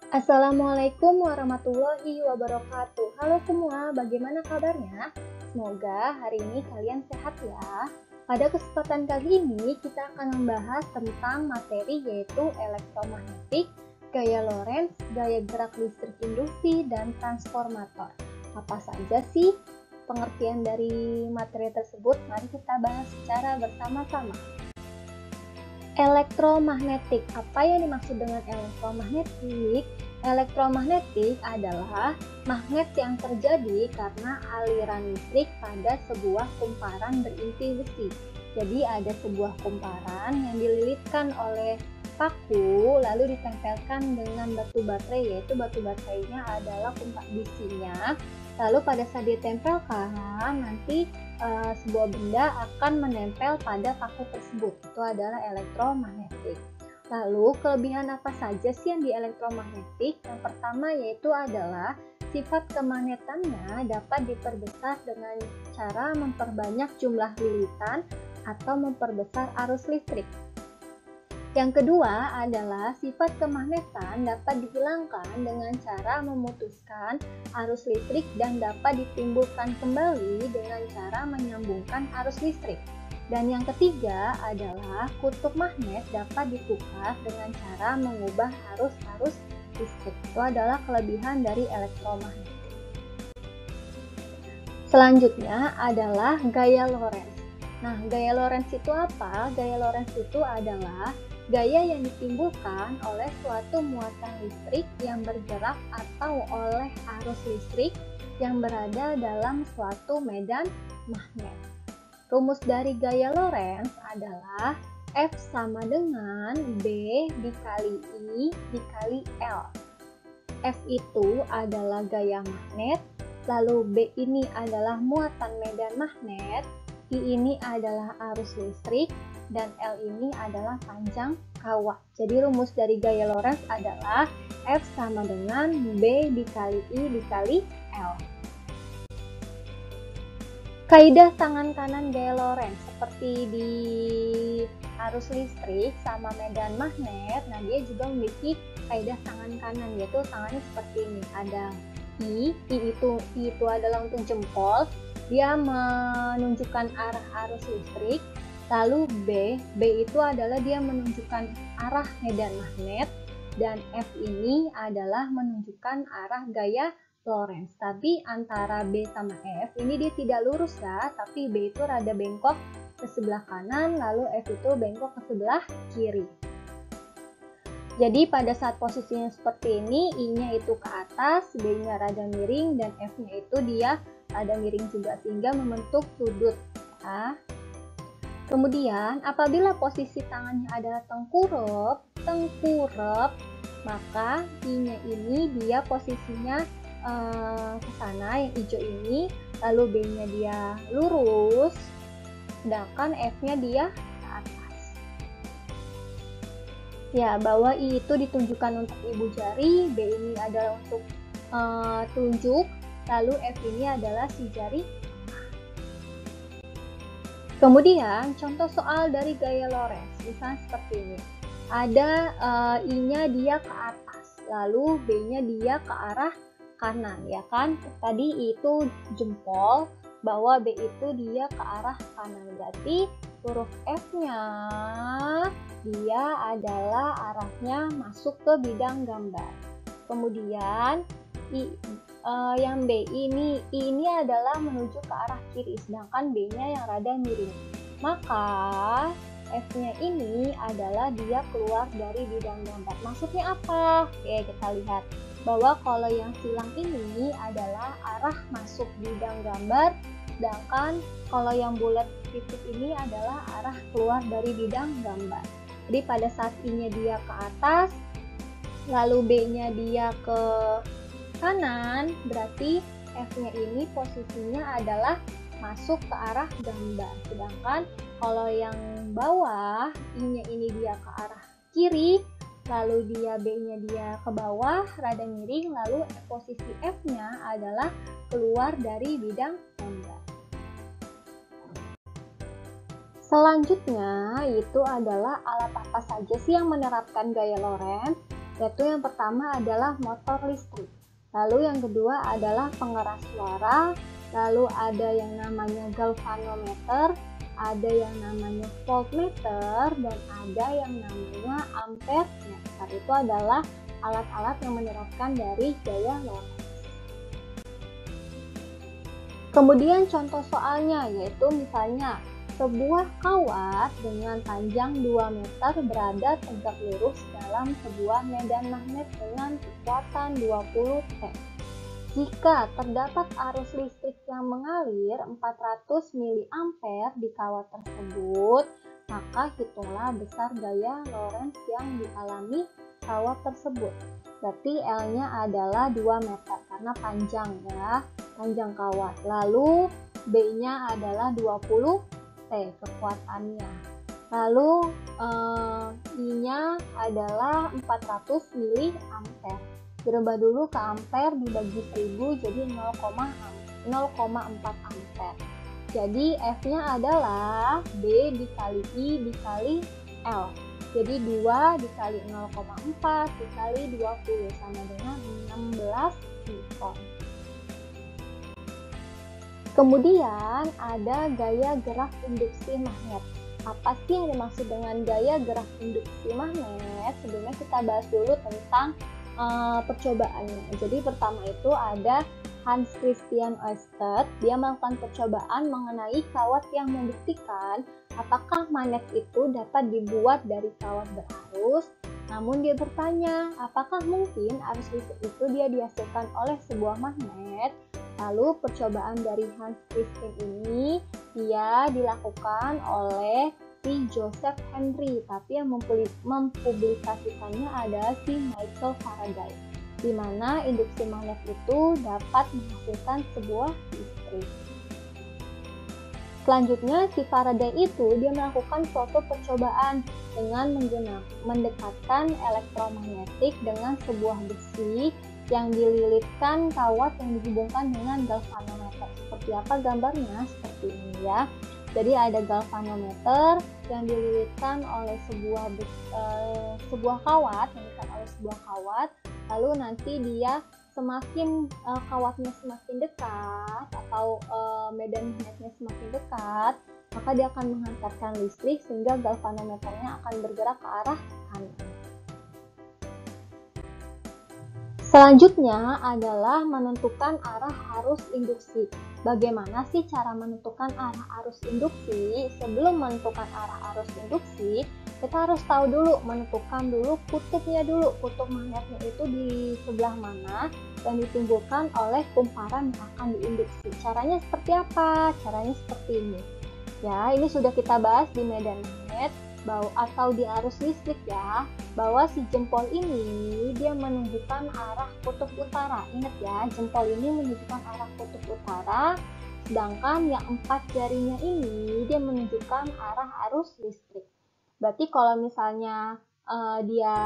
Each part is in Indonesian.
Assalamualaikum warahmatullahi wabarakatuh. Halo semua, bagaimana kabarnya? Semoga hari ini kalian sehat ya. Pada kesempatan kali ini kita akan membahas tentang materi yaitu elektromagnetik, gaya Lorentz, gaya gerak listrik induksi, dan transformator. Apa saja sih pengertian dari materi tersebut? Mari kita bahas secara bersama-sama. Elektromagnetik. Apa yang dimaksud dengan elektromagnetik? Elektromagnetik adalah magnet yang terjadi karena aliran listrik pada sebuah kumparan berinti besi. Jadi ada sebuah kumparan yang dililitkan oleh paku lalu ditempelkan dengan batu baterai, yaitu batu baterainya adalah besinya. Lalu pada saat ditempelkan nanti sebuah benda akan menempel pada paku tersebut. Itu adalah elektromagnetik. Lalu kelebihan apa saja sih yang di elektromagnetik? Yang pertama yaitu adalah sifat kemagnetannya dapat diperbesar dengan cara memperbanyak jumlah lilitan atau memperbesar arus listrik. Yang kedua adalah sifat kemagnetan dapat dihilangkan dengan cara memutuskan arus listrik dan dapat ditimbulkan kembali dengan cara menyambungkan arus listrik. Dan yang ketiga adalah kutub magnet dapat ditukar dengan cara mengubah arus listrik. Itu adalah kelebihan dari elektromagnetik. Selanjutnya adalah gaya Lorentz. Nah, gaya Lorentz itu apa? Gaya Lorentz itu adalah gaya yang ditimbulkan oleh suatu muatan listrik yang bergerak atau oleh arus listrik yang berada dalam suatu medan magnet. Rumus dari gaya Lorentz adalah F sama dengan B dikali I dikali L. F itu adalah gaya magnet, lalu B ini adalah muatan medan magnet, I ini adalah arus listrik, dan L ini adalah panjang kawat. Jadi rumus dari gaya Lorentz adalah F sama dengan B dikali I dikali L. Kaidah tangan kanan gaya Lorentz seperti di arus listrik sama medan magnet, nah dia juga memiliki kaidah tangan kanan, yaitu tangannya seperti ini. Ada I itu adalah untuk jempol, dia menunjukkan arah arus listrik. Lalu B itu adalah dia menunjukkan arah medan magnet, dan F ini adalah menunjukkan arah gaya Lorentz. Tapi antara B sama F ini dia tidak lurus ya, tapi B itu rada bengkok ke sebelah kanan, lalu F itu bengkok ke sebelah kiri. Jadi pada saat posisinya seperti ini, I-nya itu ke atas, B-nya rada miring, dan F-nya itu dia rada miring juga, sehingga membentuk sudut ya. Kemudian apabila posisi tangannya adalah tengkurap, maka I-nya ini dia posisinya ke sana yang hijau ini, lalu B-nya dia lurus, sedangkan F-nya dia ke atas. Ya, bahwa I itu ditunjukkan untuk ibu jari, B ini adalah untuk tunjuk, lalu F ini adalah si jari. Kemudian contoh soal dari gaya Lorentz, misalnya seperti ini. Ada I-nya dia ke atas, lalu B-nya dia ke arah kanan, ya kan? Tadi itu jempol, bahwa B itu dia ke arah kanan. Berarti huruf F-nya dia adalah arahnya masuk ke bidang gambar. Kemudian yang B ini adalah menuju ke arah kiri, sedangkan B-nya yang rada miring. Maka F-nya ini adalah dia keluar dari bidang gambar. Maksudnya apa? Oke, kita lihat bahwa kalau yang silang ini adalah arah masuk bidang gambar, sedangkan kalau yang bulat titik ini adalah arah keluar dari bidang gambar. Jadi pada saat I-nya dia ke atas, lalu B-nya dia ke kanan, berarti F-nya ini posisinya adalah masuk ke arah gambar. Sedangkan kalau yang bawah, I-nya ini dia ke arah kiri, lalu dia B-nya dia ke bawah, rada miring, lalu posisi F-nya adalah keluar dari bidang gambar. Selanjutnya itu adalah alat apa saja sih yang menerapkan gaya Lorentz? yaitu yang pertama adalah motor listrik, lalu yang kedua adalah pengeras suara, lalu ada yang namanya galvanometer, ada yang namanya voltmeter, dan ada yang namanya ampermeter. Itu adalah alat-alat yang menerapkan dari gaya Lorentz. Kemudian contoh soalnya yaitu misalnya sebuah kawat dengan panjang 2 meter berada tegak lurus dalam sebuah medan magnet dengan kekuatan 20 T. Jika terdapat arus listrik yang mengalir 400 mA di kawat tersebut, maka hitunglah besar gaya Lorentz yang dialami kawat tersebut. Berarti L-nya adalah 2 meter karena panjang ya, panjang kawat. Lalu B-nya adalah 20 T kekuatannya. Lalu I-nya adalah 400 mA. Dirubah dulu ke ampere dibagi 1000 jadi 0,4 ampere. Jadi F-nya adalah B dikali I dikali L. Jadi 2 dikali 0,4 dikali 20 sama dengan 16 newton. Kemudian ada gaya gerak induksi magnet. Apa sih yang dimaksud dengan gaya gerak induksi magnet? Sebelumnya kita bahas dulu tentang percobaannya. Jadi pertama itu ada Hans Christian Ørsted. Dia melakukan percobaan mengenai kawat yang membuktikan apakah magnet itu dapat dibuat dari kawat berarus. Namun dia bertanya, apakah mungkin arus listrik itu dia dihasilkan oleh sebuah magnet? Lalu percobaan dari Hans Christian ini dia dilakukan oleh si Joseph Henry, tapi yang mempublikasikannya adalah si Michael Faraday, di mana induksi magnet itu dapat menghasilkan sebuah listrik. Selanjutnya si Faraday itu dia melakukan suatu percobaan dengan mendekatkan elektromagnetik dengan sebuah besi yang dililitkan kawat yang dihubungkan dengan galvanometer. Seperti apa gambarnya? Seperti ini ya. Jadi ada galvanometer yang dililitkan oleh sebuah kawat, lalu nanti dia semakin kawatnya semakin dekat atau medan magnetnya semakin dekat, maka dia akan menghantarkan listrik sehingga galvanometernya akan bergerak ke arah kanan. Selanjutnya adalah menentukan arah arus induksi. Bagaimana sih cara menentukan arah arus induksi? Sebelum menentukan arah arus induksi, kita harus tahu dulu, menentukan dulu kutubnya dulu. Kutub magnetnya itu di sebelah mana dan ditimbulkan oleh kumparan yang akan diinduksi. Caranya seperti apa? Caranya seperti ini. Ya, ini sudah kita bahas di medan magnet atau di arus listrik ya, bahwa si jempol ini dia menunjukkan arah kutub utara. Ingat ya, jempol ini menunjukkan arah kutub utara, sedangkan yang 4 jarinya ini dia menunjukkan arah arus listrik. Berarti kalau misalnya dia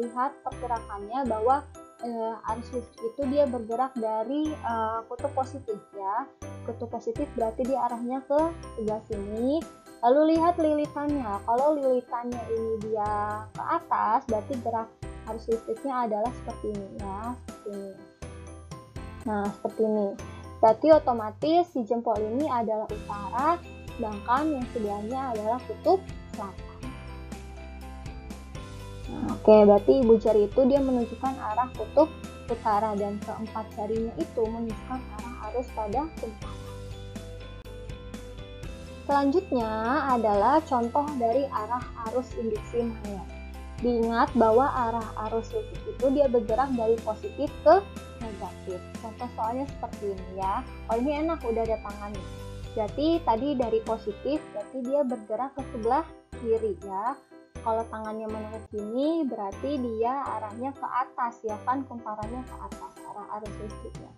lihat pergerakannya bahwa arus listrik itu dia bergerak dari kutub positif ya. Kutub positif berarti dia arahnya ke sebelah sini. Lalu lihat lilitannya. Kalau lilitannya ini dia ke atas, berarti gerak arus listriknya adalah seperti ini ya, seperti ini. Nah, seperti ini. Berarti otomatis si jempol ini adalah utara, sedangkan yang sebelahnya adalah kutub selatan. Nah, oke, berarti ibu jari itu dia menunjukkan arah kutub utara dan keempat jarinya itu menunjukkan arah arus pada utara. Selanjutnya adalah contoh dari arah arus induksi magnet. Diingat bahwa arah arus listrik itu dia bergerak dari positif ke negatif. Contoh soalnya seperti ini ya. Oh, ini enak udah ada tangannya. Jadi tadi dari positif berarti dia bergerak ke sebelah kiri ya. Kalau tangannya menurut sini berarti dia arahnya ke atas ya kan, kumparannya ke atas arah arus listriknya.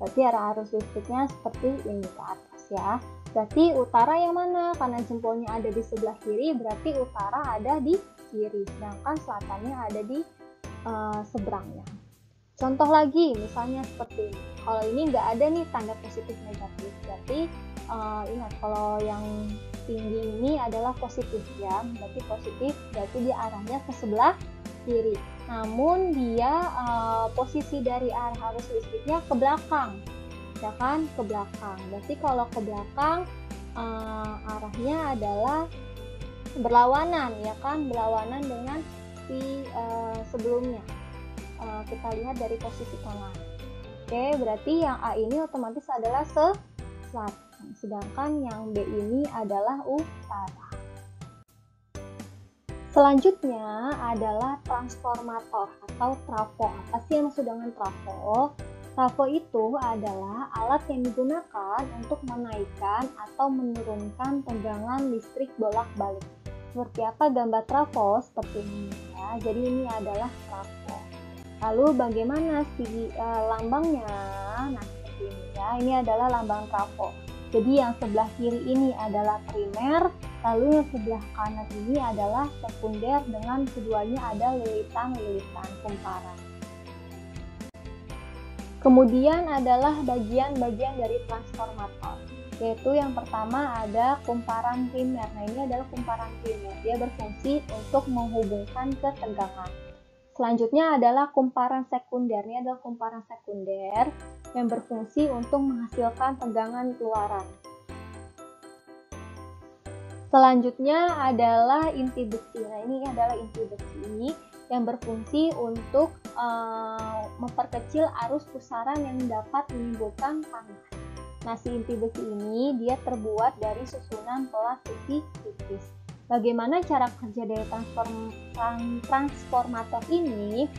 Berarti arah arus listriknya seperti ini ke atas ya. Berarti utara yang mana? Karena jempolnya ada di sebelah kiri, berarti utara ada di kiri, sedangkan selatannya ada di seberangnya. Contoh lagi, misalnya seperti ini. Kalau ini nggak ada nih tanda positif negatif, berarti ingat kalau yang tinggi ini adalah positif ya, berarti positif, berarti dia arahnya ke sebelah kiri. namun dia posisi dari arah arus listriknya ke belakang, ya kan, ke belakang. Berarti kalau ke belakang arahnya adalah berlawanan, ya kan, berlawanan dengan si sebelumnya. Kita lihat dari posisi kanan. Oke, berarti yang A ini otomatis adalah selatan, sedangkan yang B ini adalah utara. Selanjutnya adalah transformator atau trafo. Apa sih yang maksud dengan trafo? Trafo itu adalah alat yang digunakan untuk menaikkan atau menurunkan tegangan listrik bolak-balik. Seperti apa gambar trafo? Seperti ini ya. Jadi ini adalah trafo. Lalu bagaimana sih lambangnya? Nah, seperti ini ya. Ini adalah lambang trafo. Jadi yang sebelah kiri ini adalah primer, lalu yang sebelah kanan ini adalah sekunder, dengan keduanya ada lilitan-lilitan kumparan. Kemudian adalah bagian-bagian dari transformator, yaitu yang pertama ada kumparan primer. Nah, ini adalah kumparan primer. Dia berfungsi untuk menghubungkan ketegangan. Selanjutnya adalah kumparan sekunder. Ini adalah kumparan sekunder yang berfungsi untuk menghasilkan tegangan keluaran. Selanjutnya adalah inti besi. Nah, ini adalah inti besi yang berfungsi untuk memperkecil arus pusaran yang dapat menimbulkan panas. Nah, si inti besi ini dia terbuat dari susunan pelat besi tipis. Bagaimana cara kerja dari transformator ini?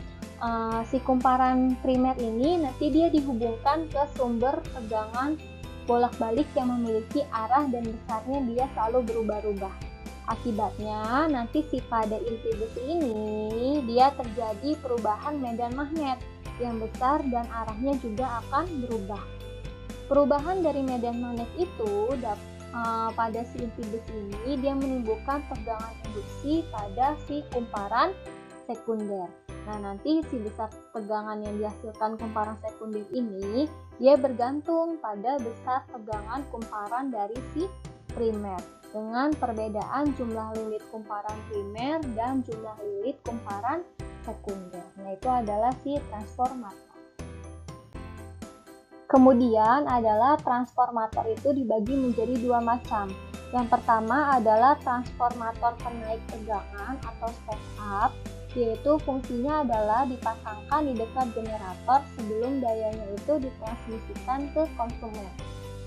Si kumparan primer ini nanti dia dihubungkan ke sumber tegangan bolak-balik yang memiliki arah dan besarnya dia selalu berubah-ubah. Akibatnya nanti si pada inti besi ini dia terjadi perubahan medan magnet yang besar dan arahnya juga akan berubah. Perubahan dari medan magnet itu pada si inti besi ini dia menimbulkan tegangan induksi pada si kumparan sekunder. Nah, nanti si besar tegangan yang dihasilkan kumparan sekunder ini dia bergantung pada besar tegangan kumparan dari si primer, dengan perbedaan jumlah lilit kumparan primer dan jumlah lilit kumparan sekunder. Nah, itu adalah si transformator. Kemudian adalah transformator itu dibagi menjadi dua macam. Yang pertama adalah transformator penaik tegangan atau step up, yaitu fungsinya adalah dipasangkan di dekat generator sebelum dayanya itu ditransmisikan ke konsumen.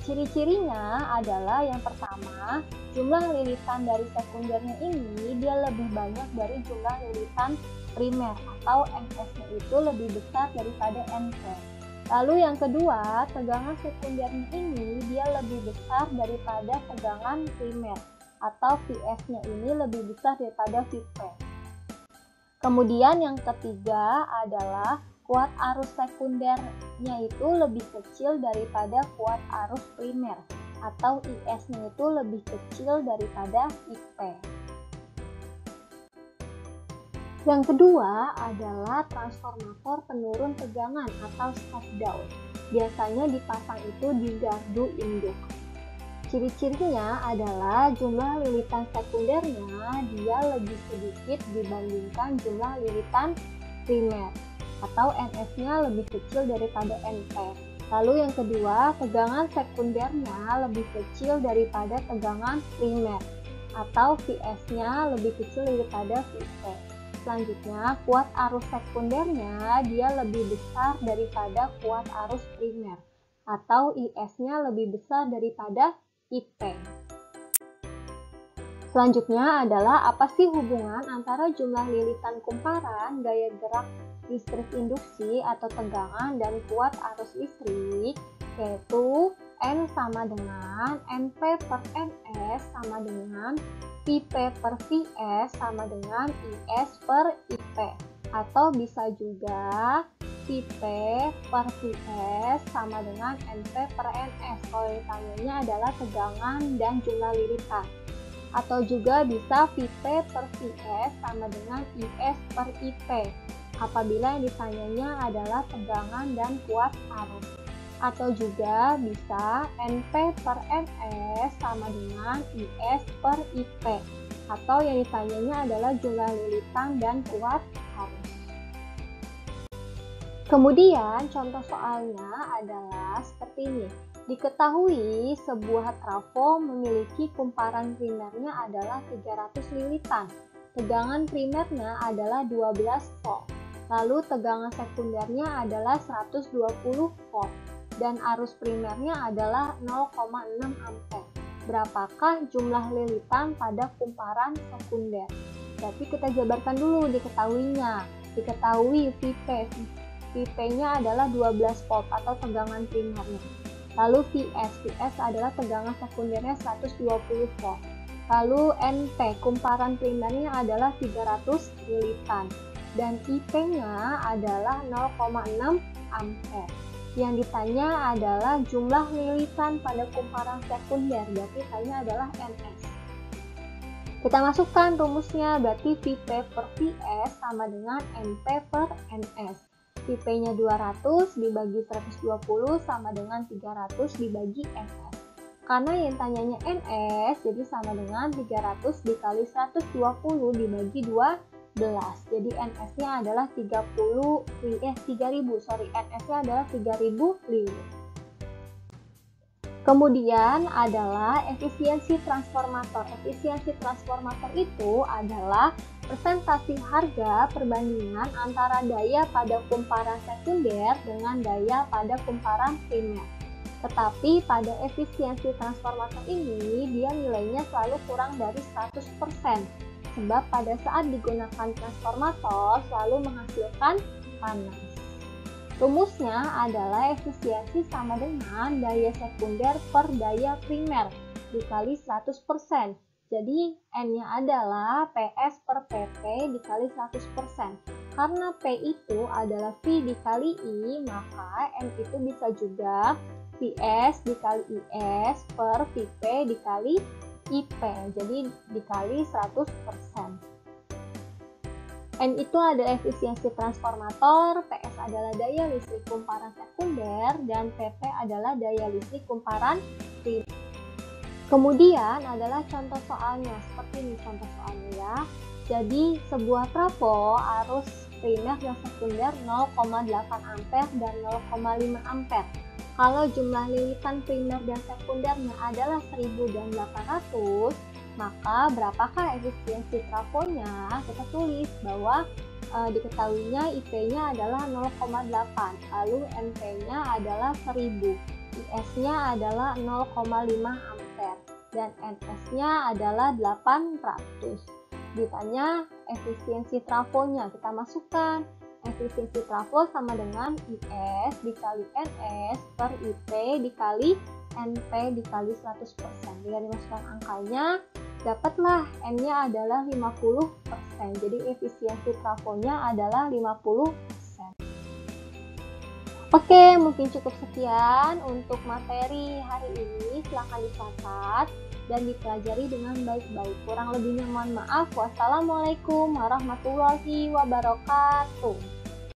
Ciri-cirinya adalah yang pertama, jumlah lilitan dari sekundernya ini dia lebih banyak dari jumlah lilitan primer atau NS-nya itu lebih besar daripada NP. Lalu yang kedua, tegangan sekundernya ini dia lebih besar daripada tegangan primer atau VS-nya ini lebih besar daripada VP. Kemudian yang ketiga adalah kuat arus sekundernya itu lebih kecil daripada kuat arus primer atau IS-nya itu lebih kecil daripada IP. Yang kedua adalah transformator penurun tegangan atau step down. Biasanya dipasang itu di gardu induk. Ciri-cirinya adalah jumlah lilitan sekundernya dia lebih sedikit dibandingkan jumlah lilitan primer atau NS-nya lebih kecil daripada NP. Lalu yang kedua, tegangan sekundernya lebih kecil daripada tegangan primer atau VS-nya lebih kecil daripada VP. Selanjutnya, kuat arus sekundernya dia lebih besar daripada kuat arus primer atau IS-nya lebih besar daripada IP. Selanjutnya adalah apa sih hubungan antara jumlah lilitan kumparan, gaya gerak listrik induksi atau tegangan, dan kuat arus listrik, yaitu N sama dengan NP per NS sama dengan IP per VS sama dengan IS per IP, atau bisa juga IP per VS sama dengan NP per NS kalau ditanyanya adalah tegangan dan jumlah lilitan, atau juga bisa VP per VS sama dengan IS per IP apabila yang ditanyanya adalah tegangan dan kuat arus, atau juga bisa NP per NS sama dengan IS per IP, atau yang ditanyanya adalah jumlah lilitan dan kuat arus. Kemudian contoh soalnya adalah seperti ini. Diketahui sebuah trafo memiliki kumparan primernya adalah 300 lilitan. Tegangan primernya adalah 12 volt. Lalu tegangan sekundernya adalah 120 volt dan arus primernya adalah 0,6 ampere. Berapakah jumlah lilitan pada kumparan sekunder? Jadi kita jabarkan dulu diketahuinya. Diketahui Vp-nya adalah 12 volt atau tegangan primernya. Lalu Vs adalah tegangan sekundernya 120 volt. Lalu Np, kumparan primernya adalah 300 lilitan. Dan Ip-nya adalah 0,6 ampere. Yang ditanya adalah jumlah lilitan pada kumparan sekunder, berarti tanya adalah Ns. Kita masukkan rumusnya, berarti Vp per Vs sama dengan Np per Ns. Vp-nya 200 dibagi 120 sama dengan 300 dibagi Ns. Karena yang tanyanya Ns, jadi sama dengan 300 dikali 120 dibagi 12. Jadi Ns-nya adalah 3000, Ns-nya adalah 3000 liter. Kemudian adalah efisiensi transformator. Efisiensi transformator itu adalah presentasi harga perbandingan antara daya pada kumparan sekunder dengan daya pada kumparan primer. Tetapi pada efisiensi transformator ini dia nilainya selalu kurang dari 100%. Sebab pada saat digunakan transformator selalu menghasilkan panas. Rumusnya adalah efisiensi sama dengan daya sekunder per daya primer dikali 100%. Jadi N-nya adalah PS per PP dikali 100%. Karena P itu adalah V dikali I, maka N itu bisa juga Vs dikali Is per Vp dikali IP. Jadi dikali 100%. N itu adalah efisiensi transformator, PS adalah daya listrik kumparan sekunder, dan PP adalah daya listrik kumparan primer. Kemudian adalah contoh soalnya, seperti ini contoh soalnya ya. Jadi sebuah trafo arus primer dan sekunder 0,8 ampere dan 0,5 ampere. Kalau jumlah lilitan primer dan sekundernya adalah 1000 dan 800, maka berapakah efisiensi trafonya? Kita tulis bahwa diketahuinya IP-nya adalah 0,8, lalu NP-nya adalah 1000, IS-nya adalah 0,5 ampere, dan NS-nya adalah 800. Ditanya efisiensi trafonya, kita masukkan. Efisiensi trafo sama dengan IS dikali NS per IP dikali NP dikali 100%. Jika dimasukkan angkanya, dapatlah N-nya adalah 50%. Jadi efisiensi trafonya adalah 50%. Oke, mungkin cukup sekian untuk materi hari ini. Silahkan dicatat dan dipelajari dengan baik-baik. Kurang lebihnya mohon maaf. Wassalamualaikum warahmatullahi wabarakatuh.